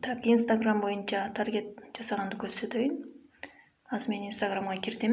Так, Instagram боюнча таргет жасаганды көрсөтөйүн. Азыр мен Instagramга кирдим.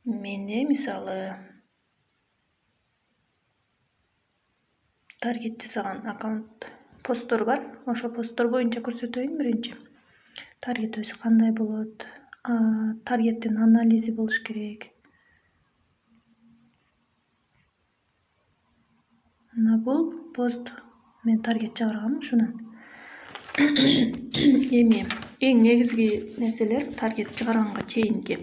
Менде мисалы таргет жасаган аккаунт посттор бар. Ошо посттор боюнча көрсөтөйүн биринчи. Таргет өзү кандай болот? Таргеттин анализи болуш керек. Мына бул пост мен таргет чыгаргам ушунан. Эми эң негизги нерселер таргет чыгарганга чейинки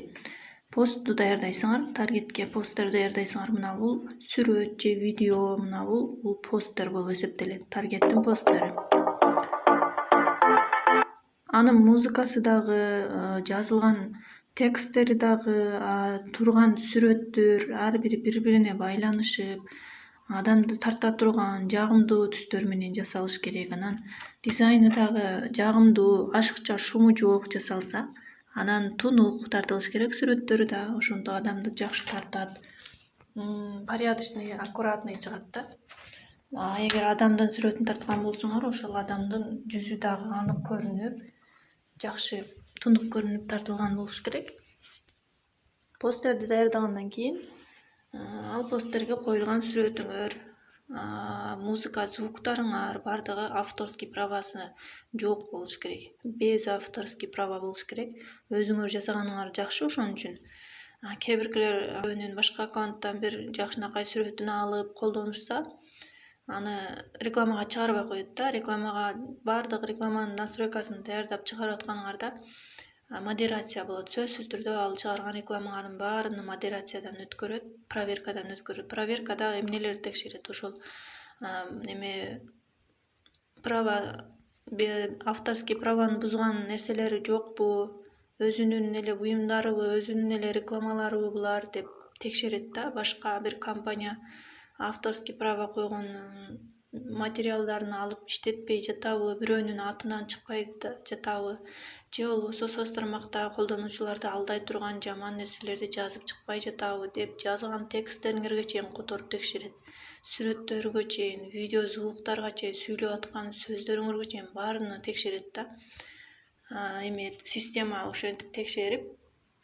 постту даярдайсыңар, таргетке посттер даярдайсыңар. Мына бул сүрөт же видео, мына бул посттер болуп эсептелет, таргеттин посттары. Анын музыкасы дагы, жазылган тексттери дагы, турган сүрөттөр ар бири бири-бирине байланышып, адамды тарта турган жагымдуу түстөр менен жасалыш керек. Анан дизайны дагы жагымдуу, ашыкча шуму жок жасалса, анан тунук тартылыш керек сүрөттөрү да, ошондо адамды жакшы тартат. Порядочный, аккуратный чыгат да. Эгер адамдын сүрөтүн тарткан болсоңор, ошол адамдын жүзү дагы анык көрүнүп, жакшы тунук көрүнүп тартылган болуш керек. Посттерди даярдагандан кийин ал посттерге коюлган сүрөтүңөр, музыка, звуктарыңар бардыгы авторский правасы жок болуш керек. Без авторский права болуш керек. Өзүңөр жасаганыңар жакшы ошон үчүн. Кээ биркилер бирөөнүн башка аккаунттан бир жакшынакай сүрөтүн алып колдонушса, аны рекламага чыгарбай коет да. Бардык рекламанын настройкасын даярдап чыгарып атканыңарда модерация болот. Сөзсүз түрдө ал чыгарган рекламаңардын баарын модерациядан өткөрөт, проверкадан өткөрөт. Проверкада эмнелерди текшерет? Ошол авторский праваны бузган нерселери жокпу, өзүнүн эле буюмдарыбы, өзүнүн эле рекламаларыбы булар деп текшерет да. Башка бир компания авторский права койгон материалдарын алып иштетпей жатабы, бирөөнүн атынан чыкпай жатабы, же болбосо соц тармакта колдонуучуларды алдай турган жаман нерселерди жазып чыкпай жатабы деп жазган тексттериңерге чейин которуп текшерет. Сүрөттөргө чейин, видео, звуктарга чейин, сүйлөп аткан сөздөрүңөргө чейин баарына текшерет да. Система ошентип текшерип,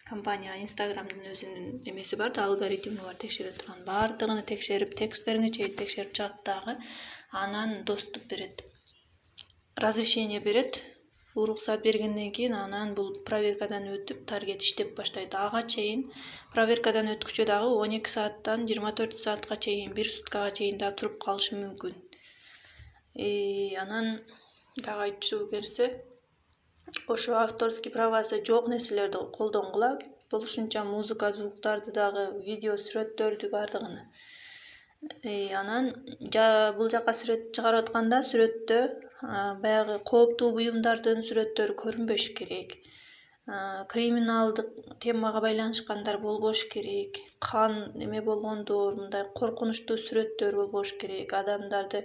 компания Instagram'дын өзүнүн эмеси бар да, алгоритми бар, текшере турган. Баардыгын текшерип, тексттериңе чейин текшерип чыгат дагы. Анан доступ берет. Разрешение берет. Уруксат бергенден кийин анан бул проверкадан өтүп, таргет иштеп баштайт. Ага чейин проверкадан өткүчө дагы 12 сааттан 24 саатка чейин, 1 суткага чейин да туруп калышы мүмкүн. Анан дагы айтчу нерсе, ошо авторский правасы жок нерселерди колдонгула. Болушунча музыка, звуктарды дагы, видео, сүрөттөрдү бардыгын. Анан бул жака сүрөт чыгарып атканда, сүрөттө баягы кооптуу буюмдардын сүрөттөрү көрүнбөш керек. Криминалдык темага байланышкандар болбош керек. Кан эме болгондор, мындай коркунучтуу сүрөттөр болбош керек. Адамдарды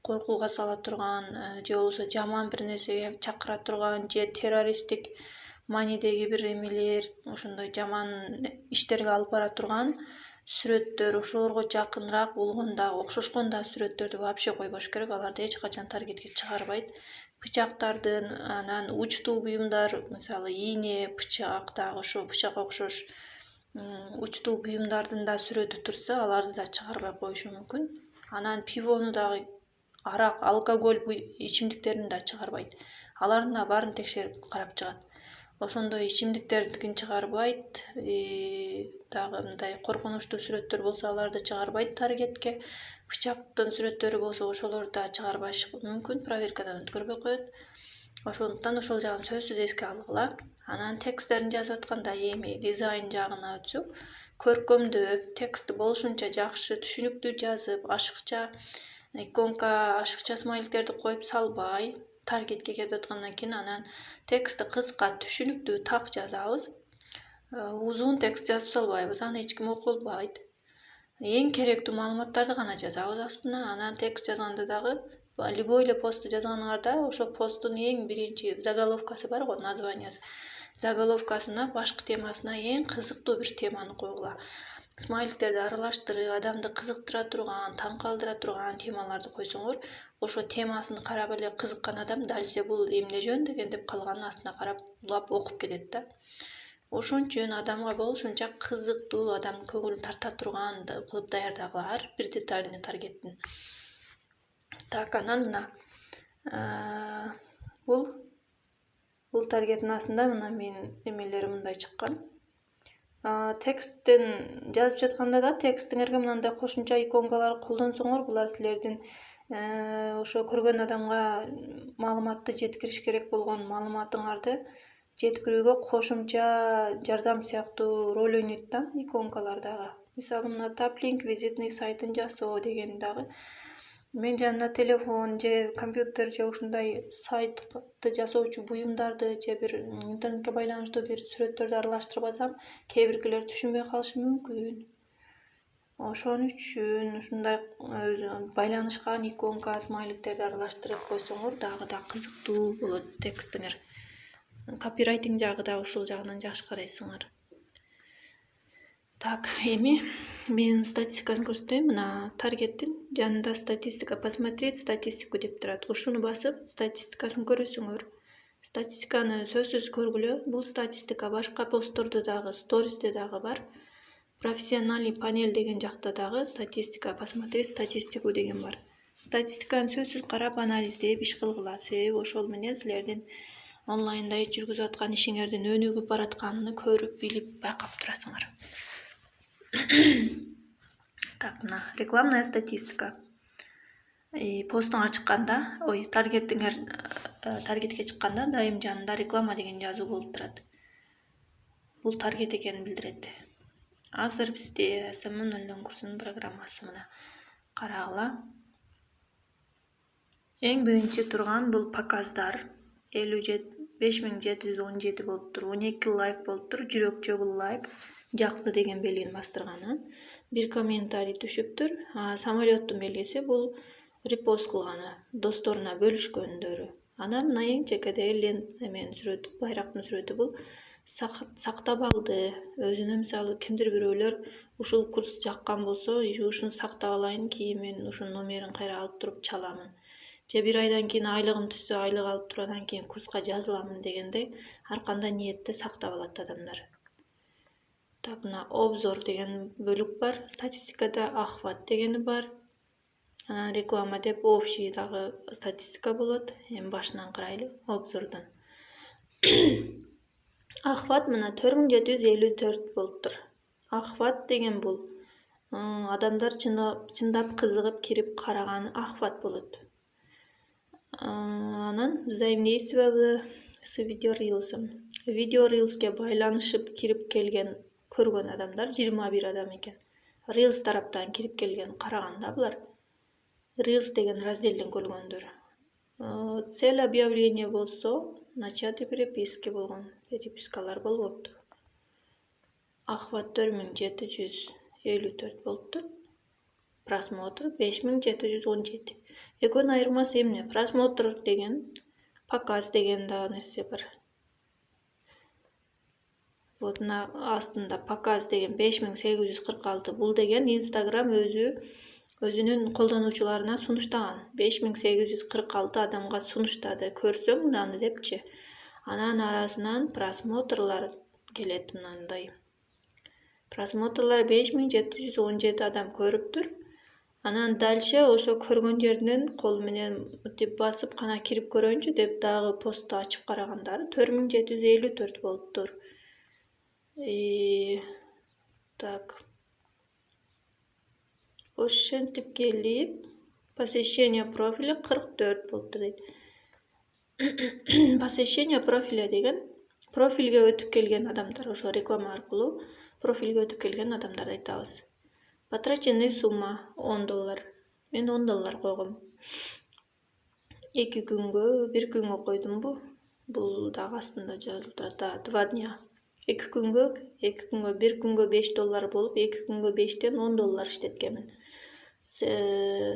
коркууга сала турган, же болбосо жаман бир нерсеге чакыра турган, же террористтик маанидеги бир эмелер, ошондой жаман иштерге алып бара турган сүрөттөр, ошолорго жакыныраак болгон да, окшошкон да сүрөттөрдү вообще койбош керек. Аларды эч качан таргетке чыгарбайт. Бычактардын, анан учтуу буюмдар, мисалы ийне, бычак дагы ошо бычакка окшош учтуу буюмдардын да сүрөтү турса, аларды да чыгарбай коюшу мүмкүн. Анан пивону дагы, арак, алкоголь ичимдиктерин да чыгарбайт. Алардын да баарын текшерип карап чыгат. Ошондой ичимдиктердикин чыгарбайт. Дагы мындай коркунучтуу сүрөттөр болсо аларды чыгарбайт таргетке. Бычактын сүрөттөрү болсо ошолорду да чыгарбаш мүмкүн, проверкадан өткөрбөй коет. Ошондуктан ошол жагын сөзсүз эске алгыла. Анан тексттерин жазып атканда дизайн жагына өтсөк, көркөмдөп, текстти болушунча жакшы, түшүнүктүү жазып, ашыкча иконка, ашыкча смайликтерди коюп салбай, таргетке кетип аткандан кийин анан текстти кыска, түшүнүктүү, так жазабыз. Узун текст жазып салбайбыз, аны эч ким окуй албайт. Эң керектүү маалыматтарды гана жазабыз астына. Анан текст жазганда дагы любой эле постты жазганыңарда, ошо посттун эң биринчи заголовкасы бар го, названиясы. Заголовкасына, башкы темасына эң кызыктуу бир теманы койгула. смайликтерди аралаштырып, адамды кызыктыра турган, таң калтыра турган темаларды койсоңор, ошо темасын карап эле кызыккан адам дальше бул эмне жөн деген деп калганын астына карап улап окуп кетет да. Ошон үчүн адамга болушунча кызыктуу, адам көңүлүн тарта турган кылып даярдагыла ар бир деталине таргеттин. Так, анан мына бул таргеттин астында мына менин эмелерим мындай чыккан. Тексттен жазып жатканда да текстиңерге мындай кошумча иконкалар колдонсоңор, булар силердин ошо көргөн адамга маалыматты жеткириш керек болгон маалыматыңарды жеткирүүгө кошумча жардам сыяктуу роль ойнойт да иконкалар дагы. Мисалы мына таплинк визитный сайтын жасоо деген дагы мен жанына телефон же компьютер же ушундай сайтты жасоочу буюмдарды же бир интернетке байланыштуу бир сүрөттөрдү аралаштырып алсам, кээ биркилер түшүнбөй калышы мүмкүн. Ошон үчүн ушундай байланышкан иконка, смайликтерди аралаштырып койсоңор дагы да кызыктуу болот текстиңер. Копирайтинг жагы да ушул жагынан жакшы карайсыңар. Так, эми мен статистикасын көрсөтөйүн. Мына таргеттин жанында статистика, посмотреть статистику деп турат. Ушуну басып, статистикасын көрөсүңөр. Статистиканы сөзсүз көргүлө. Бул статистика башка посттордо дагы, стористе дагы бар. Профессиональный панель деген жакта дагы статистика, посмотреть статистику деген бар. Статистиканы сөзсүз карап, анализдеп, иш кылгыла. Себеби ошол менен силердин онлайнда жүргүзүп аткан ишиңердин өнүгүп баратканын көрүп, билип, байкап турасыңар. Так, мына рекламная статистика. Постуңар чыкканда, таргетке чыкканда дайым жанында реклама деген жазуу болуп турат. Бул таргет экенин билдирет. Азыр бизде SMM курсунун программасы мына карагыла. Эң биринчи турган бул показдар. 5717 болуптур. 12 лайк болуптур. Жүрөкчө бул лайк. Жакты деген белгини бастырганы. Бир комментарий түшүптүр. Самолеттун белгиси бул репост кылганы, досторуна бөлүшкөндөрү. Анан мына эң чекеде эменин сүрөтү, байрактын сүрөтү бул сактап алды. Өзүнө мисалы кимдир бирөөлөр ушул курс жаккан болсо, ушуну сактап алайын, кийин мен ушунун номерин кайра алып туруп чаламын. Же бир айдан кийин айлыгым түшсө, айлык алып туруп анан кийин курска жазыламын дегендей ар кандай ниетте сактап алат адамдар. Так, мына обзор деген бөлүк бар. Статистикада охват дегени бар. Анан реклама деп общий дагы статистика болот. Эми башынан карайлы обзордон. Охват мына 4754 болуптур. Охват деген бул адамдар чындап кызыгып кирип караганы охват болот. Анан взаимодействие с видеорилсом. Видеорилске байланышып кирип келген көргөн адамдар 21 адам экен. Reels тараптан кирип келген караганда булар Reels деген разделден көргөндөр. Цель объявления болсо начать переписки болгон. Перепискалар болбопту. Охват 4754 болуптур. Просмотр 5717. Экөөнүн айырмасы эмне? Просмотр деген, показ деген да нерсе бар. Вот мына астында показ деген 5846. Бул деген Instagram өзүнүн колдонуучуларына сунуштаган. 5846 адамга сунуштады. Көрсөң мынаны депчи. Анан арасынан просмотрлар келет мындай. Просмотрлар 5717 адам көрүптүр. Анан дальше ошо көргөн жеринен кол менен деп басып кана кирип көрөйүнчү деп дагы постту ачып карагандар 4754 болуптур. Так. Ошентип келип, посещение профиля 44 болуптур дейт. Посещение профиля деген профилге өтүп келген адамдар, ошо реклама аркылуу профилге өтүп келген адамдарды айтабыз. Потраченная сумма $10. Мен $10 койгом. 2 күнгө, 1 күнгө койдумбу? Бул дагы астында жазылып турат. 2 дня. 2 күнгө, 1 күнгө $5 болуп, 2 күнгө 5тен $10 иштеткенмин.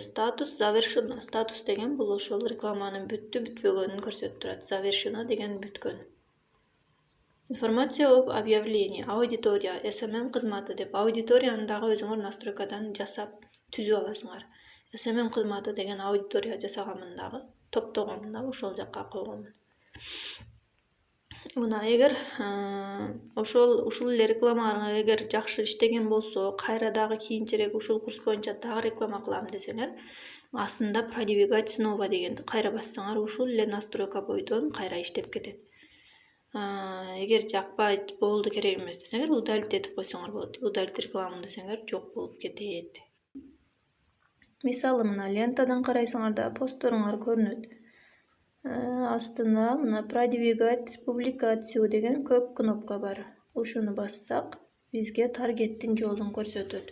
Статус завершено. Статус деген бул ошол рекламанын бүттү, бүтпөгөнүн көрсөтүп турат. Завершено деген бүткөн. Информация об объявлении, аудитория, SMM кызматы деп аудиторияны дагы өзүңөр настройкадан жасап түзүп аласыңар. SMM кызматы деген аудитория жасаганмын дагы, топтогонмун дагы ошол жакка койгонмун. Мына эгер ушул эле рекламаңар эгер жакшы иштеген болсо, кайра дагы кийинчерээк ушул курс боюнча дагы реклама кылам десеңер, астында продвигать снова дегенди кайра бассаңар, ушул эле настройка бойдон кайра иштеп кетет. Эгер жакпайт, болду, керек эмес десеңер, удалить этип койсоңор болот. Удалить рекламаны десеңер, жок болуп кетет. Мисалы, мына лентадан карайсыңар да постторуңар көрүнөт. Астында мына продвигать публикацию деген көк кнопка бар. Ушуну бассак, бизге таргеттин жолун көрсөтөт.